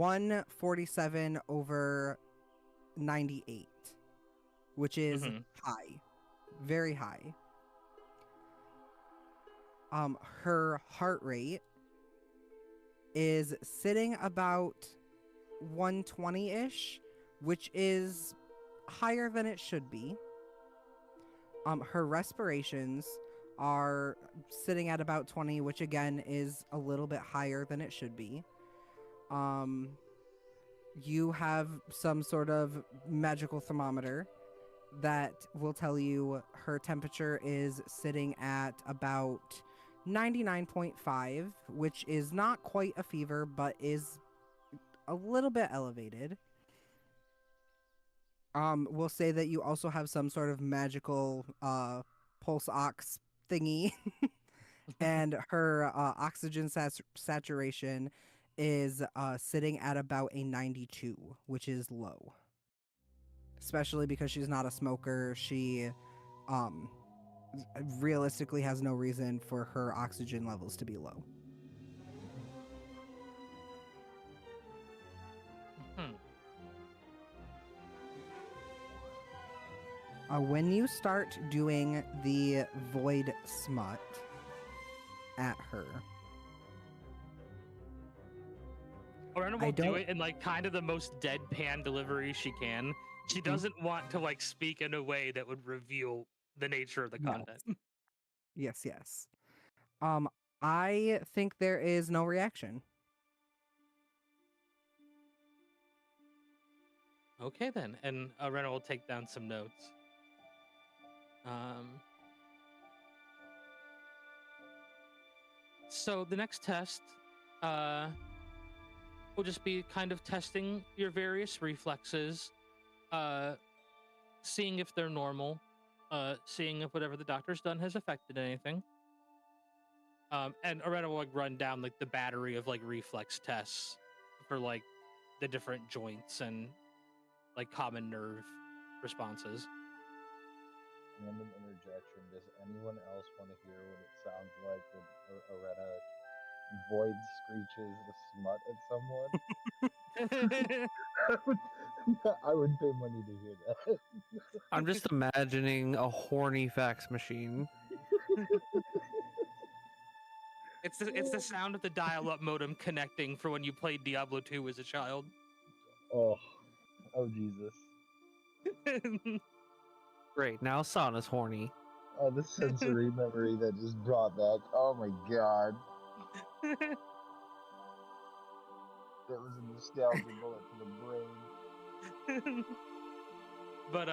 Speaker 1: 147 over 98, which is
Speaker 2: Mhm.
Speaker 1: high. Very high. Her heart rate is sitting about 120-ish, which is higher than it should be. Her respirations are sitting at about 20, which again is a little bit higher than it should be. You have some sort of magical thermometer that will tell you her temperature is sitting at about 99.5, which is not quite a fever, but is a little bit elevated. We'll say that you also have some sort of magical pulse ox thingy, and her oxygen saturation is sitting at about a 92, which is low. Especially because she's not a smoker, she realistically has no reason for her oxygen levels to be low.
Speaker 2: Hmm.
Speaker 1: When you start doing the void smut at her,
Speaker 2: Orena
Speaker 1: I
Speaker 2: will do
Speaker 1: don't-
Speaker 2: it in like kind of the most deadpan delivery she can. She
Speaker 1: Mm-hmm.
Speaker 2: doesn't want to like speak in a way that would reveal the nature of the
Speaker 1: No.
Speaker 2: content.
Speaker 1: yes. I think there is no reaction.
Speaker 2: Okay then, and Orena will take down some notes. So the next test will just be kind of testing your various reflexes, seeing if they're normal, seeing if whatever the doctor's done has affected anything. And Arena will like run down like the battery of like reflex tests for like the different joints and like common nerve responses.
Speaker 5: Random interjection. Does anyone else want to hear what it sounds like when Arena void screeches a smut at someone? I would pay money to hear that.
Speaker 6: I'm just imagining a horny fax machine.
Speaker 2: It's the sound of the dial-up modem connecting for when you played Diablo 2 as a child.
Speaker 5: Oh Jesus.
Speaker 6: Great, now Sana's horny.
Speaker 5: Oh, the sensory memory that just brought back. Oh my god. That was a nostalgia bullet to the brain.
Speaker 2: But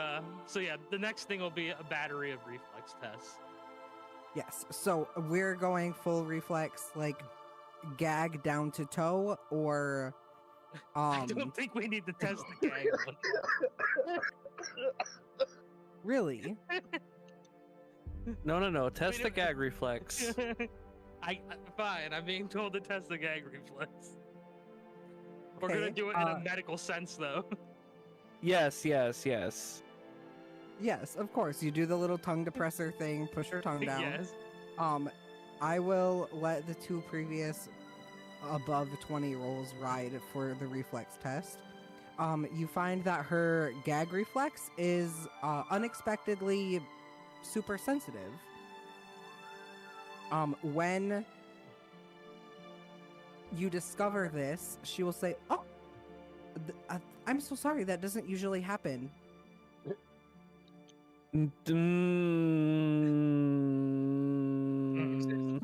Speaker 2: so yeah, the next thing will be a battery of reflex tests.
Speaker 1: Yes, so we're going full reflex, like gag down to toe, or
Speaker 2: I don't think we need to test the gag one.
Speaker 1: really?
Speaker 6: No. Test the gag reflex.
Speaker 2: Fine. I'm being told to test the gag reflex. We're gonna
Speaker 1: Okay,
Speaker 2: do it in a medical sense, though.
Speaker 6: Yes.
Speaker 1: Yes, of course. You do the little tongue depressor thing, push your tongue down.
Speaker 2: Yes.
Speaker 1: I will let the two previous above 20 rolls ride for the reflex test. You find that her gag reflex is unexpectedly super sensitive. When you discover this, she will say, "Oh, I'm so sorry. That doesn't usually happen."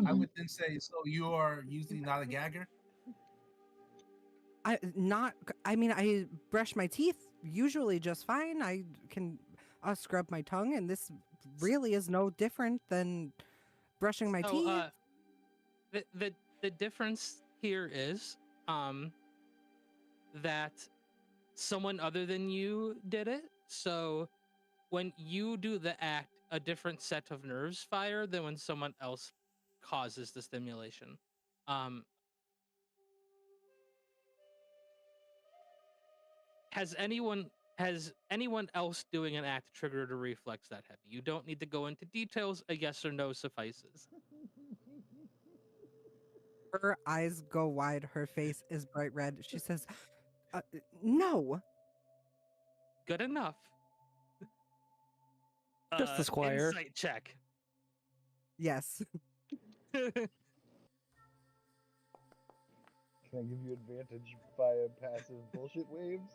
Speaker 4: I would then say, so you are usually not a gagger?
Speaker 1: I mean, I brush my teeth usually just fine. I can scrub my tongue, and this really is no different than brushing my
Speaker 2: So,
Speaker 1: teeth.
Speaker 2: the difference here is that someone other than you did it. So when you do the act, a different set of nerves fire than when someone else causes the stimulation. Um, has anyone else doing an act triggered a reflex that heavy? You don't need to go into details. A yes or no suffices.
Speaker 1: Her eyes go wide. Her face is bright red. She says, "No."
Speaker 2: Good enough.
Speaker 6: Just the squire.
Speaker 2: Insight check.
Speaker 1: Yes.
Speaker 5: Can I give you advantage via passive bullshit waves?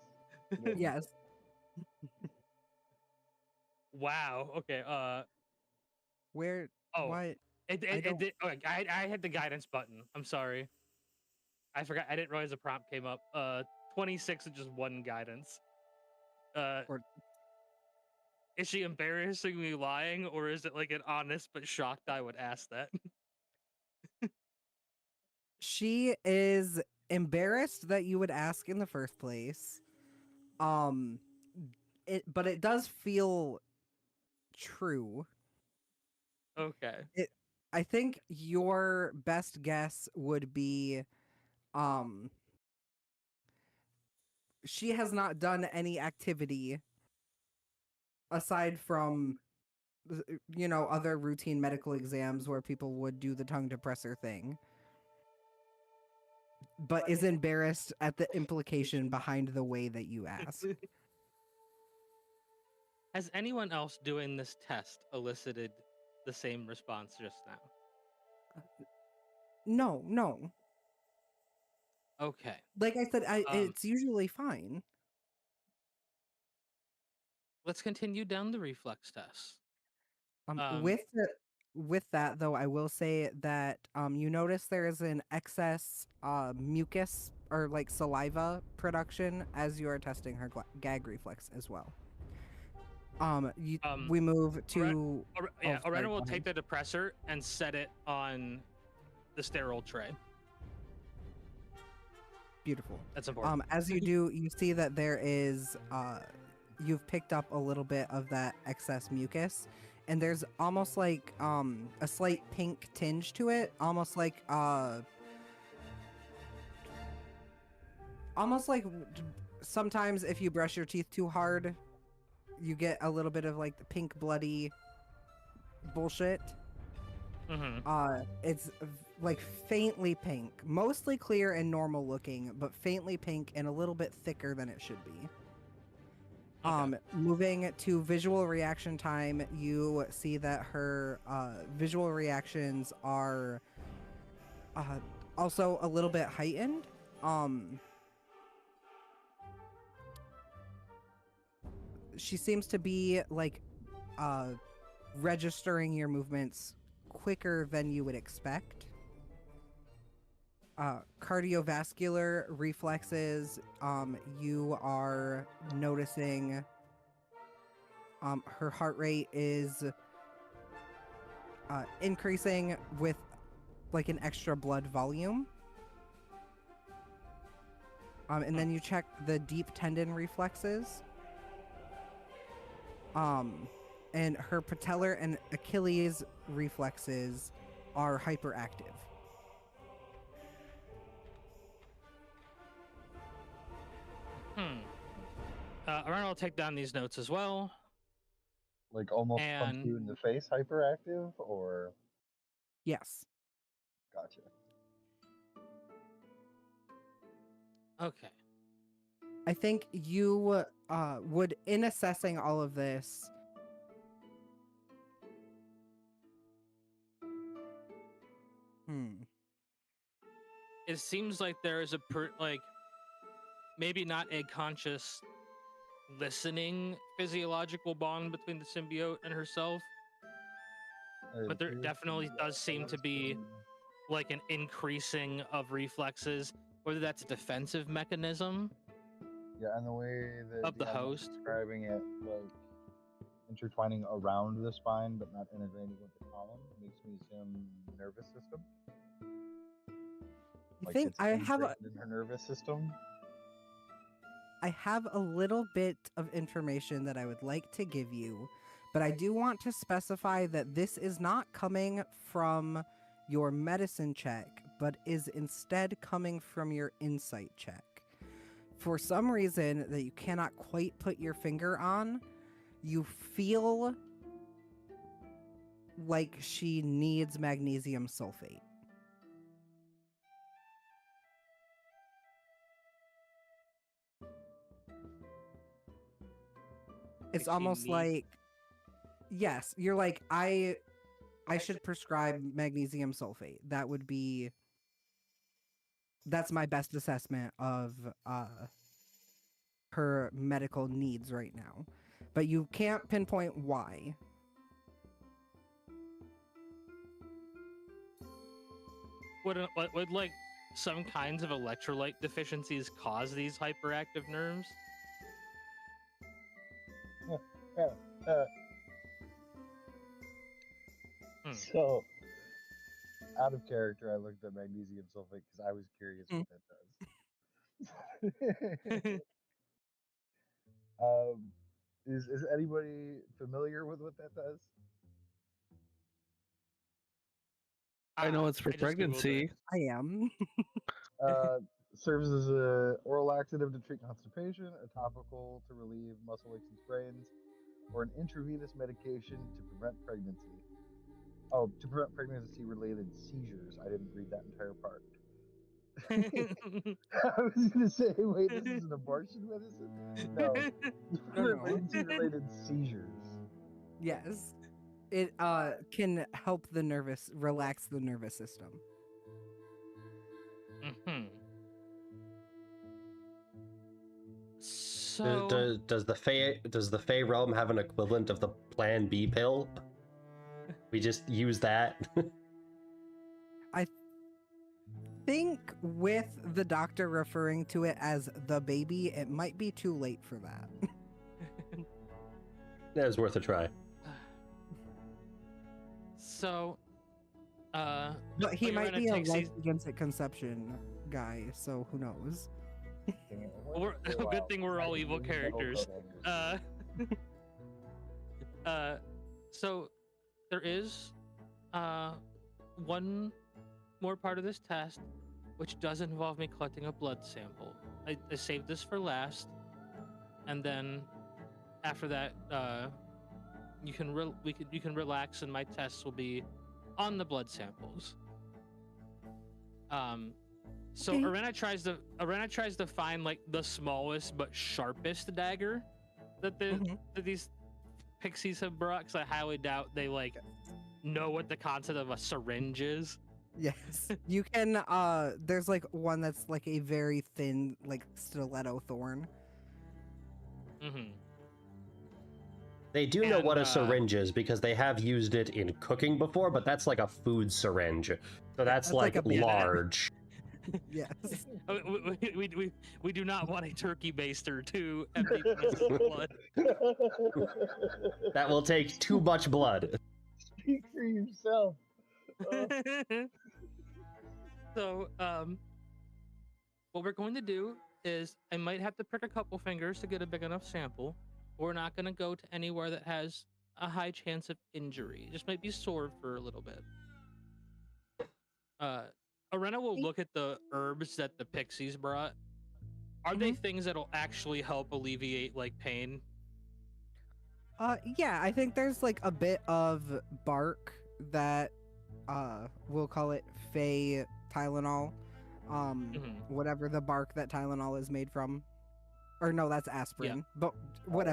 Speaker 5: You know,
Speaker 1: Yes.
Speaker 2: Wow. Okay.
Speaker 1: Where?
Speaker 2: Oh.
Speaker 1: What?
Speaker 2: It
Speaker 1: I
Speaker 2: it,
Speaker 1: don't-
Speaker 2: it did. Okay, I hit the guidance button. I'm sorry. I forgot. I didn't realize the prompt came up. 26 is just one guidance.
Speaker 1: Or-
Speaker 2: Is she embarrassingly lying, or is it like an honest but shocked I would ask that?
Speaker 1: She is embarrassed that you would ask in the first place. But it does feel true.
Speaker 2: Okay.
Speaker 1: I think your best guess would be, um, she has not done any activity aside from, other routine medical exams where people would do the tongue depressor thing, but is embarrassed at the implication behind the way that you ask.
Speaker 2: Has anyone else doing this test elicited the same response just now?
Speaker 1: No.
Speaker 2: Okay.
Speaker 1: Like I said,
Speaker 2: Um,
Speaker 1: it's usually fine.
Speaker 2: Let's continue down the reflex test.
Speaker 1: With that though, I will say that you notice there is an excess mucus or like saliva production as you are testing her gag reflex as well. We move to
Speaker 2: Yeah,
Speaker 1: sorry,
Speaker 2: Orena
Speaker 1: go
Speaker 2: will
Speaker 1: ahead.
Speaker 2: take the depressor and set it on the sterile tray.
Speaker 1: Beautiful.
Speaker 2: That's important.
Speaker 1: As you do, you see that there is you've picked up a little bit of that excess mucus, and there's almost like a slight pink tinge to it, almost like sometimes if you brush your teeth too hard, you get a little bit of like the pink bloody bullshit. It's like faintly pink, mostly clear and normal looking, but faintly pink and a little bit thicker than it should be.
Speaker 2: Okay.
Speaker 1: Moving to visual reaction time, you see that her visual reactions are also a little bit heightened. She seems to be like registering your movements quicker than you would expect. Cardiovascular reflexes, you are noticing her heart rate is increasing with like an extra blood volume. And then you check the deep tendon reflexes. And her patellar and Achilles reflexes are hyperactive.
Speaker 2: Orena will take down these notes as well.
Speaker 5: like almost punch
Speaker 2: And-
Speaker 5: you in the face, hyperactive, or
Speaker 1: Yes.
Speaker 5: gotcha.
Speaker 2: Okay.
Speaker 1: I think you would, in assessing all of this,
Speaker 2: It seems like there is a maybe not a conscious listening physiological bond between the symbiote and herself, but there definitely does seem to be like an increasing of reflexes, whether that's a defensive mechanism
Speaker 5: Yeah, and the way that
Speaker 2: of the
Speaker 5: DM was
Speaker 2: host.
Speaker 5: describing it, like intertwining around the spine but not integrating with the column, makes me assume nervous system.
Speaker 1: I
Speaker 5: Like
Speaker 1: think
Speaker 5: it's
Speaker 1: I have a,
Speaker 5: integrated in her nervous system.
Speaker 1: I have a little bit of information that I would like to give you, but I do want to specify that this is not coming from your medicine check, but is instead coming from your insight check. For some reason that you cannot quite put your finger on, you feel like she needs magnesium sulfate. It's
Speaker 2: She
Speaker 1: almost
Speaker 2: needs-
Speaker 1: like, yes, you're like, I should prescribe magnesium sulfate. That's my best assessment of her medical needs right now. But you can't pinpoint why.
Speaker 2: Would like some kinds of electrolyte deficiencies cause these hyperactive nerves?
Speaker 5: So, out of character, I looked at magnesium sulfate because I was curious what that does. Is anybody familiar with what that does?
Speaker 6: I know it's for
Speaker 2: I just Googled
Speaker 6: pregnancy.
Speaker 2: it.
Speaker 1: I am.
Speaker 5: Serves as a oral laxative to treat constipation, a topical to relieve muscle aches and sprains, or an intravenous medication to prevent pregnancy. Oh, to prevent pregnancy-related seizures. I didn't read that entire part. I was gonna say, wait, this is an abortion medicine? No,
Speaker 1: No.
Speaker 5: pregnancy-related seizures.
Speaker 1: Yes. It can help relax the nervous system.
Speaker 2: Mhm. So
Speaker 3: Does the Fey realm have an equivalent of the Plan B pill? We just use that.
Speaker 1: I think with the doctor referring to it as the baby, it might be too late for that.
Speaker 3: That was worth a try.
Speaker 2: So,
Speaker 1: But he might be a life begins at conception guy, so who knows?
Speaker 2: Good thing we're all evil characters. So there is one more part of this test, which does involve me collecting a blood sample. I saved this for last, and then after that, you can relax, and my tests will be on the blood samples. So
Speaker 1: Okay.
Speaker 2: Arena tries to find like the smallest but sharpest dagger that that these pixies have brought, because I highly doubt they like know what the concept of a syringe is.
Speaker 1: Yes. You can there's like one that's like a very thin like stiletto thorn.
Speaker 2: Mm-hmm.
Speaker 3: They do know what a syringe is because they have used it in cooking before, but that's like a food syringe. So that's like
Speaker 1: like a
Speaker 3: large.
Speaker 1: Yes.
Speaker 2: We do not want a turkey baster to empty pieces of blood.
Speaker 3: That will take too much blood.
Speaker 5: Speak for yourself.
Speaker 2: So, what we're going to do is I might have to prick a couple fingers to get a big enough sample. We're not going to go to anywhere that has a high chance of injury. It just might be sore for a little bit. Arena will look at the herbs that the pixies brought. Are they things that'll actually help alleviate like pain?
Speaker 1: Yeah, I think there's like a bit of bark that we'll call it Fey Tylenol whatever the bark that Tylenol is made from. Or no, that's aspirin. But whatever.